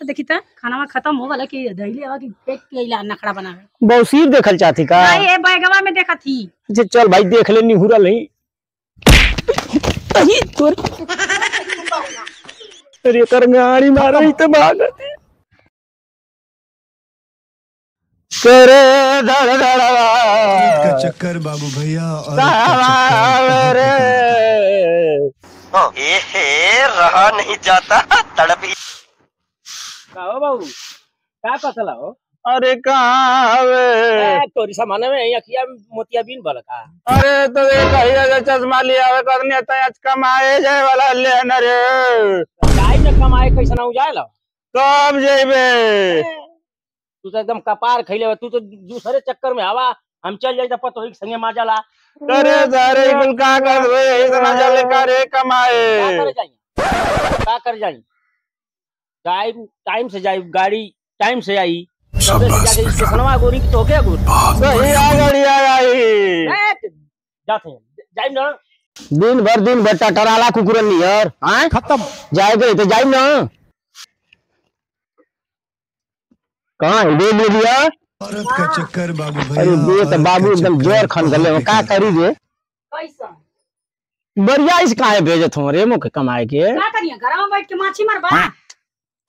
देखी था खाना खत्म हो वाला कि दहीले आवा कि पेट के इला नखड़ा बनावे बौसीर देखल चाहती का? नहीं, ए बैगवा में देखा थी। अच्छा चल भाई देख ले, निहुरा नहीं। अरे कर गाड़ी मारो ही तो भागत करे धड़ धड़ चक्कर बाबू भैया रहा नहीं जाता तड़प ही। कहो बाबू क्या पसला हो? अरे कहाँ तोरी सामान में अखिया मोतिया बीन बल का? अरे तो कहिए चश्मा लिया करने आज कमाए जाए वाला ले न रे गाय में कमाए कैसे ना जाए ला? कब जेबे? तू तो एकदम कपार खैले, तू तो दूसरे चक्कर में हवा। हम चल जाए पतो ही संगे माजा ला। अरे सारे कुल का कर रे इतना जल्दी करे कमाए क्या कर जाई? टाइम से जाई, गाड़ी टाइम से आई, जाके स्टेशनवा गोरी तो क्या गुर सही आ गाड़ी आई जाते जाई ना। दिन भर टटराला कुकुरन नियर हां खत्म जाए गए तो जाई ना। कहां है दे दिया औरत का चक्कर बाबू भैया। अरे दे तो बाबू एकदम जोर खन गले का करी रे कैसा बढ़िया इस काहे भेजत हो रे मुके कमाए के? का करिया घर में बैठ के माछी मारबा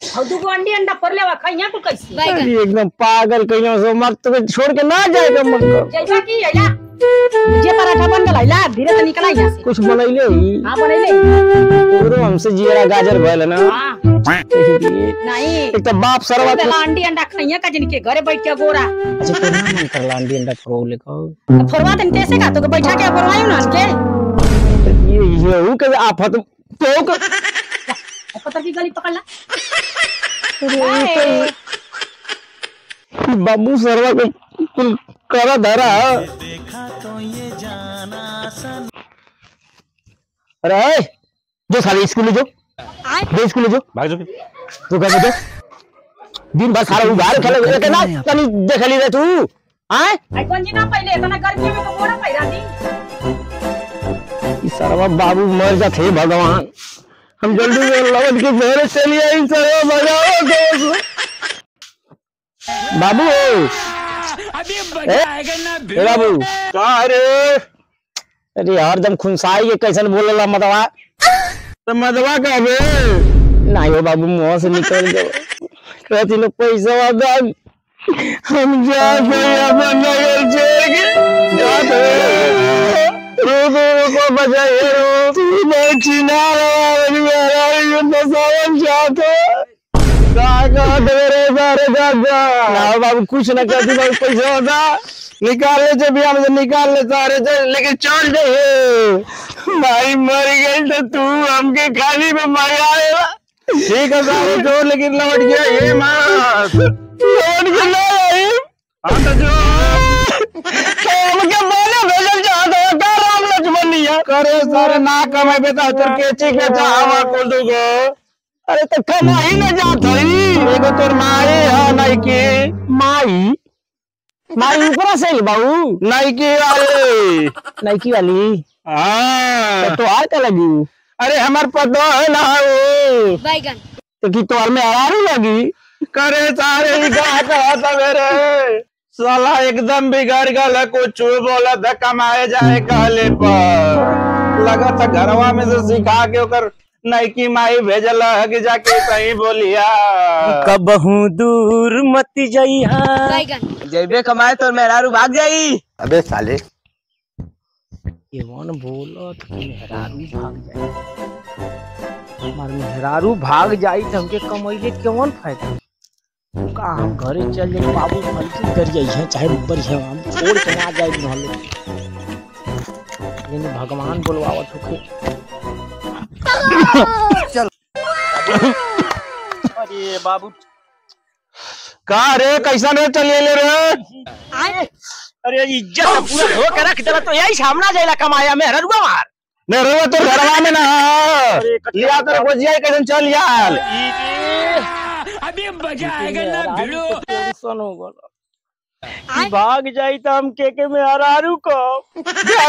और दू गो अंडा फोड़ लेवा खइया तू कैसे? अरे एकदम पागल कइयो सो मत तो छोड़ के ना जाएगा मत कर जैसा की हैला मुझे पराठा बन गला हैला धीरे से निकल यहां से। कुछ बनैले ही? हां बनैले पूरा हमसे जीरा गाजर भइल ना। हां नहीं एक तो बाप सरवा अंडा खइया का जन के घरे बैठ के गोरा। अच्छा तो ना मन कर लांडी अंडा फोड़ले को फोड़वा तन कैसे का तो बैठा के फोड़वायो ना के ये ऊ के आफत तो पत्थर की गली पकड़ ला। बाबू सरवा को कुल करा धरा देखा तो ये जाना सन। अरे जो सारे स्कूल जो स्कूल जो भाग जो तू कर दे दिन भर सारा उधार खेले के ना तनी देख ली रे तू हां आई कौन जी ना पहले इतना गर्मी में तो बोरा पैरा दी। ई सरवा बाबू मर जाते भगवान। हम जल्दी से लगन के मेरे चलिए इन सरवा बजाओ बाबू अभी बजाएगा ना बाबू का रे? अरे यार दम खुनसाई के कैसन बोलला मदवा तो मदवा का बे नहीं हो बाबू मुंह से निकल गयो कहती लो पैसा वादा हम जा गए अपन नगर छोड़ के जाते रो को बजाए रो तू नहीं चिना मेरा ये तो सावन जाते का तेरे सारे दादा ना बाबू कुछ ना कहती बाबू पैसा वादा निकाल ले जब हम निकाल ले सारे लेकिन चल दे भाई मर गई तो तू हमके खाली में मगाएगा ठीक है सारे जोर लेकिन लौट गया ये मार लौट के ना आई हां तो जो हमके बोले भेजल चाहता है का राम लक्ष्मण नहीं है करे सारे ना कमाए बेटा तेरे केची के चाहवा को दूगो। अरे तो कमा ही ना जात हई एगो तोर माई है नहीं के माई ऊपर से बाबू नाइकी वाली हाँ तो आ क्या लगी? अरे हमार पता है ना वो बैगन तो कि तोर में आराम लगी करे सारे ही कहा था मेरे साला एकदम बिगड़ गल कुछ बोला था कमाए जाए कहले पर लगा था घरवा में से सिखा के ओकर नाइकी माई भेजल कि जाके सही बोलिया कबहू दूर मत जाइहा जैबे कमाए तो मेहरारू भाग जाई। अबे साले ये कौन बोलो मेहरारू भाग जाए? हमार मेहरारू भाग जाई तो हमके कमाइले कौन फायदा? का हम घरे चल जाए बाबू फलकी कर जाइए चाहे ऊपर है हम छोड़ के ना जाए रहले लेकिन भगवान बोलवावत होके चल अरे बाबू का रे कैसा रे चलिए ले रे? अरे इज्जत पूरा धो के रख देला तो यही सामना जाइला कमाया मेहरारू मार मेहरारू तो घरवा में ना लिया तेरे गोजिया कैसन चल यार अभी बजाएगा ना भिड़ो टेंशन हो गलो भाग जाई तो हम के मेहरारू को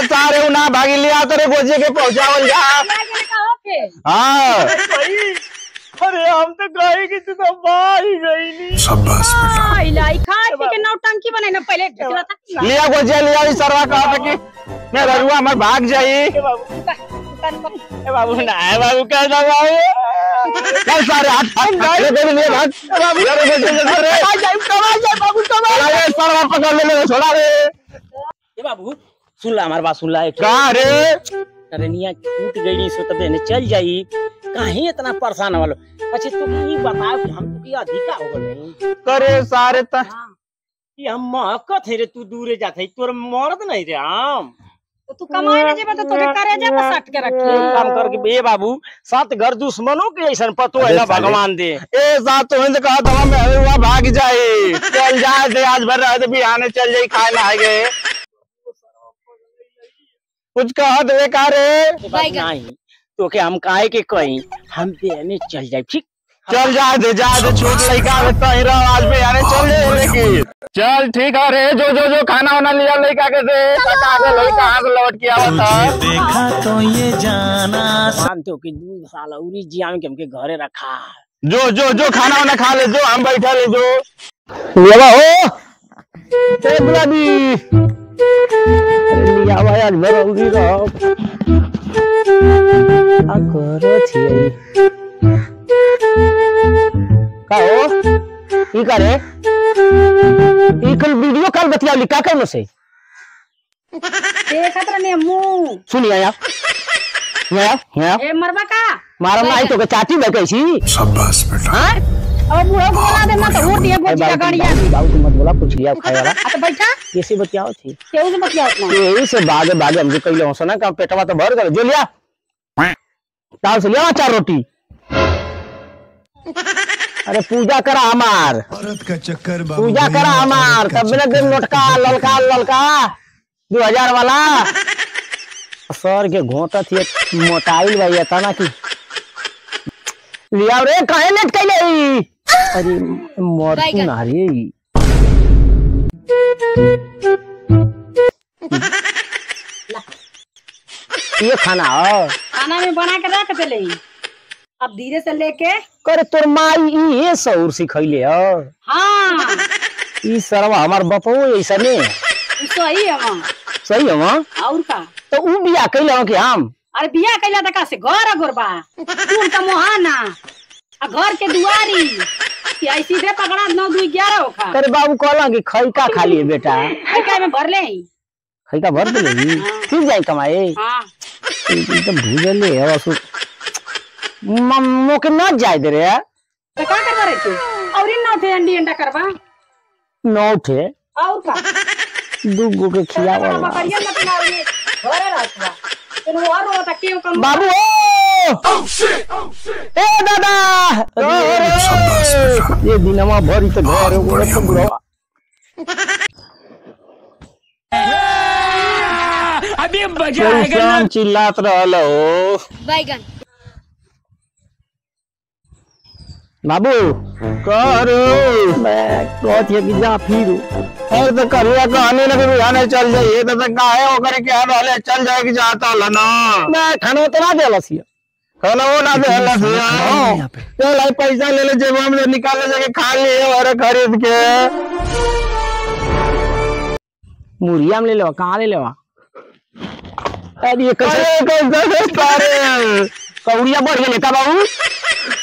सारे ना भागी लिया तेरे गोजिया के पहुंचावल जा। हां अरे हम तो गए कि तू तो बाहर ही गई नहीं। शाबाश बेटा। इलाई खाए पी के नौटंकी बने ना पहले ढकला था। लिया गोजिया लिया इस सरवा कहा था कि मैं ररुआ हमार भाग जाई। ए बाबू ना है बाबू क्या ना बाबू चल सारे हाथ ले दे ले भाग बाबू अरे आ जाए बाबू अरे सरवा पकड़ ले छोड़ा रे। ए बाबू सुन ला हमारी बात सुन ला। कहा रे अरे निया टूट गई नहीं सो तबे ने चल जाई काहे इतना परेशान वालो। अच्छा तू ये बताओ कि हम तो की अधिका हो गए करे सारे त कि हम महकत है रे तू दूरे जाते तोर मर्द नहीं रे हम तो तू कमाए ना जेबा तो तोके करे जे पर सट के रखी। काम करके बे बाबू सात घर दुश्मनों के ऐसा पतो है ना भगवान दे। ए साथ तो हिंद कहा था मैं हुआ भाग जाए चल जाए थे आज भर रहे थे बिहाने चल जाई खाए ना गए कुछ कहा दे का रे नहीं तो के हम काहे के कहीं हम बेने चल जाए ठीक चल जाए दे छोट लड़का रहता ही रहो आज बिहाने चल जाए लेकिन चल ठीक है रे जो खाना वाना लिया लड़का के दे पका के लड़का हाथ लौट के आवता देखा तो ये जाना मानते हो कि 2 साल उरी जिया में हमके घरे रखा जो खाना वाना खा ले जो हम बैठा ले जो लेवा हो ते गुलाबी लिया भाई आज भर उड़ी रहो आ करो थी का हो ई करे ई कल वीडियो कॉल बतिया लिखा कर से देखत रहने मुंह सुनिया यार ए मरबा का मारा नहीं तो के चाची बैठी शाबाश बेटा। हां अब बुआ को बोला देना तो वोट ये गोजी का गाड़िया बाबू तुम मत बोला कुछ लिया खाए वाला तो बैठा कैसे बतियाओ थी केहू से बतिया उतना यही से बागे हम जो कइले हो ना का पेटवा तो भर गए जो लिया ताल से लिया 4 रोटी अरे पूजा करा हमार औरत का चक्कर बाबू पूजा भैया, करा हमार औरत का तब बिना चक्कर। दिन लटका ललका 2000 वाला सर के घोटा थी मोटाइल भाई था ना कि लिया रे काहे लेट कइले अरे मर तू ना रे ये खाना हो खाना में बना के रख देले अब धीरे से लेके करे तोर माई ये सौर सिखैले हो हाँ ई सरवा हमार बपो ऐसा ने तू सही है वहाँ सही है वहाँ और का तो ऊ बिया कैले हो कि हम अरे बिया कैला तक से घर गोरबा तू का मोहाना आ घर के दुआरी कि ऐसी सीधे पकड़ा 9 2 11 होखा तेरे बाबू कहला कि खैका खा लिए बेटा काय में भर ले खैका भर दे फिर जाए कमाए हां एकदम भूजले है असु मम्मो के न जाए दे रे तो का करबा रे तू और इन नौठे अंडा करबा नौठे और का दूगो के खिलावा बकरिया न पिलावे घरे रहतवा तने और होता के कम बाबू ए दादा शाबाश बेटा। ये दिनमा भरी तो घर बढ़िया, हो बुढ़वा अभी मजा आएगा ना। चिल्लात रहल हो बैगन बाबू करो मैं कहत है कि जा फिर और तो करिया कहने लगे बिहाने चल जाइए तो काहे ओकर के रहले चल जाए कि जाता होला ना मैं खाना तो ना देलसिया खाना वो ना देलसिया चल आई पैसा ले ले जेब में निकाल जाके खा लिए और खरीद के मुरिया में ले लेवा कहां ले लेवा अरे ये कैसे सारे कौड़िया बढ़ गए का बाबू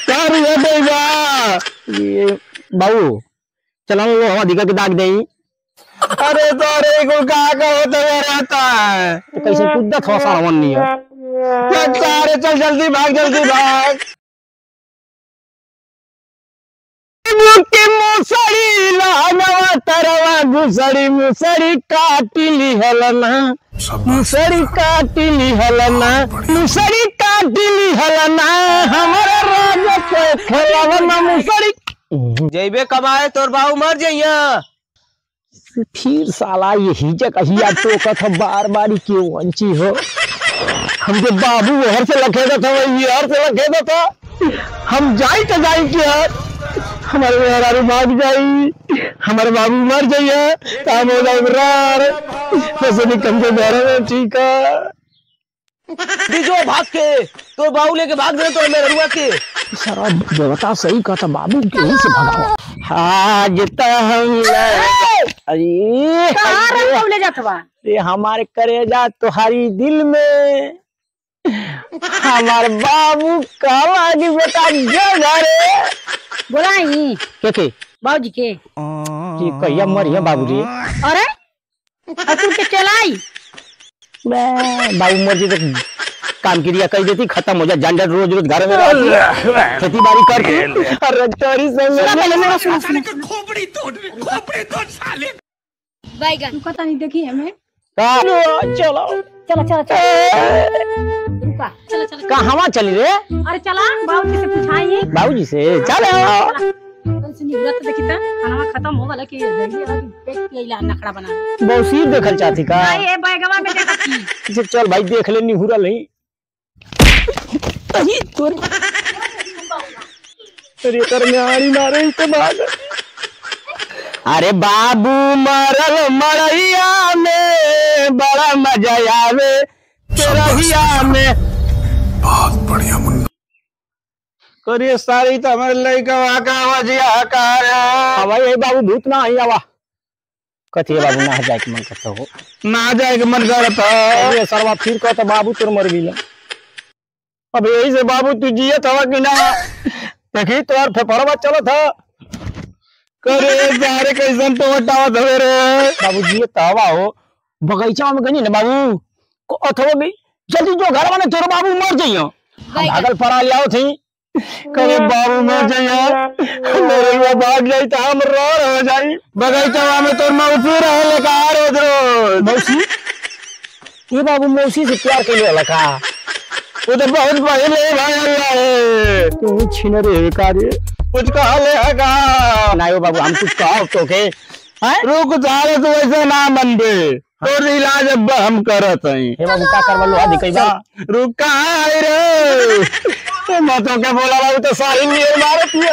सारी है बेगा ये बाबू चलो वो हम अधिका के दाग दे अरे सारे को का होता रहता है तो कैसे कुद्दा थोड़ा सा मन नहीं है सारे चल जल्दी भाग मुक्ति मुसड़ी लानवा तरवा गुसड़ी मुसड़ी काटिली हलना मुसड़ी काटिली हलना मुसड़ी काटिली हलना हमारा राजा को खेलवना मुसड़ी जैबे कमाए तोर बाबू मर जाइया फिर साला यही जगह तो कथा बार बारी क्यों वंची हो हमके बाबू हर से लखेदा था वही हर से लखेदा था हम जाई तो जाई के यार हमारे मेहरारू भाग जाई हमारे बाबू मर जाइए काम हो जाए बरार वैसे भी कम के बेरे में ठीक है जो भाग के तो बाबू लेके भाग दे तो मेरे रुआ के सारा देवता सही कहता बाबू के ही से भगाओ। हाँ जितना हम अरे कहाँ रख ले जात बा? ये हमारे करेजा तुम्हारी दिल में हमारे बाबू कहाँ की बेटा जो घरे बोलाई के बाबूजी के कि कहिया मरिया बाबू जी। अरे तू के चलाई बाबू मर जी तो काम क्रिया कर देती खत्म हो जाए झंझट रोज रोज घर में खेती बाड़ी करके अरे चोरी खोपड़ी तोड़ साले। तू पता नहीं देखी हमें। चलो चलो चलो चलो रुका चलो चलो कहाँ चली रे? अरे चला बाबूजी से पूछाइए। बाबूजी से चलो व्रत देखी था खाना खत्म हो वाला कि नखड़ा बना बौसी देखल चाहती का? ये बैगवा में देखी। चल भाई देख ले निहुरा नहीं मारे तो भाग। अरे बाबू मरल मरैया में बड़ा मजा आवे तेरहिया में। बहुत बढ़िया मुन्ना। करिए सारी तो हमारे लड़का का आवाजिया कार हवाई बाबू भूत ना आई आवा कथी बाबू ना जाए के मन करता हो ना जाए के मन करता है सरवा फिर कहता बाबू तोर मर गई। अब यही से बाबू तू जियत हवा कि ना देखी तोर फेफड़वा चलो था करे सारे कैसन तो हटावत हवे रे बाबू जियत हवा हो बगीचा में गनी ना बाबू अथवा भी जल्दी जो घर वाले तोर बाबू मर जइयो भागल पड़ा लियाओ थी करे बाबू मर जाइए मेरे वो भाग जाई तो हम रो हो जाई बगीचा में तोर मौसी रहे लेका रोज रोज मौसी ये बाबू मौसी से प्यार के लिए लगा वो तो बहुत पहले भाई अल्लाह है तू छीन रे कार्य कुछ कहा ले हगा नहीं वो बाबू हम कुछ कहो तो के रुक जाए तो ऐसे ना मन बे तो इलाज अब हम करत हैं हे बाबू का करवा लो आदि कई बार रुक कहां है रे तो मत के बोला बाबू तो सारी नीर मारत है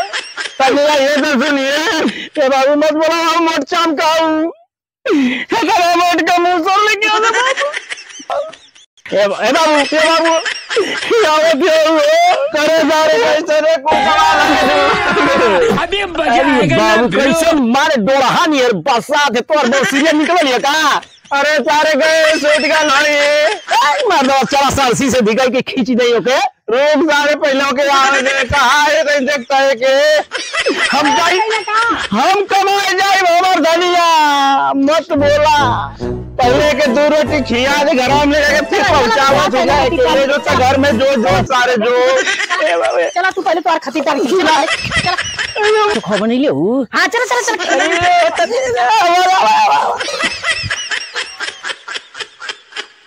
तब ये तो सुनिए हे बाबू मत बोला हम मोट चाम खाऊं हे करे मोट का मुंह सर लेके आ बाबू ए बाबू आवत करे सारे कैसे रे को कमाल अभी बजाएगा बाबू कैसे मारे डोरहा नियर बरसात है तोर बौसीले निकललिए का अरे सारे गए सोट का नाली मार दो चला सरसी से भिगाई के खींच दे ओके रोक सारे पहले के आवे दे कहा है कहीं देखता है के हम कमाए जाए हमर धनिया मत बोला पहले के 2 रोटी खिया दे घर में लेके फिर पहुंचावा तो जाए के जो तो घर में जो सारे जो चला तू पहले तो खती तार चला तो खबर नहीं ले हां चल चल चल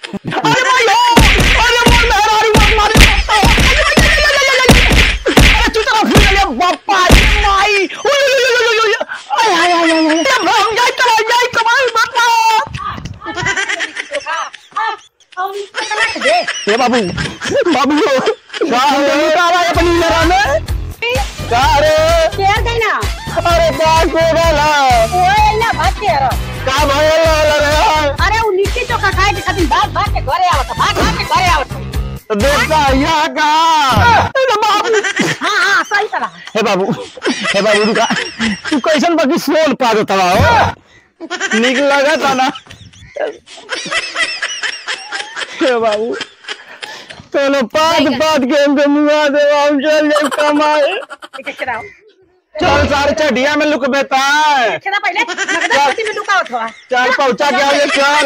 अरे भाई अरे मोर मेहरारू मार अरे तू तरफ फिर ले बापा माई आय आय आय हम जाई कमाल बापा ए बाबू बाबू का अपनी मेरा में का रे केर गई ना अरे बाप को गला ओए ना भाग के रो का भयल रे अरे वो लिट्टी चोखा खाए के खातिर भाग के घरे आवत भाग के घरे आवत तो देखता यहाँ का बाबू हां सही तरह हे बाबू रुका तू कैसन बाकी सोल पा देता हो निक लगा था ना हे बाबू चलो पाद के हमको मुआ दे हम चल जाए कमाए चल सारे चढ़िया में लुक बेता पहले नगदा में लुकावत हो चल पहुंचा के आओ चल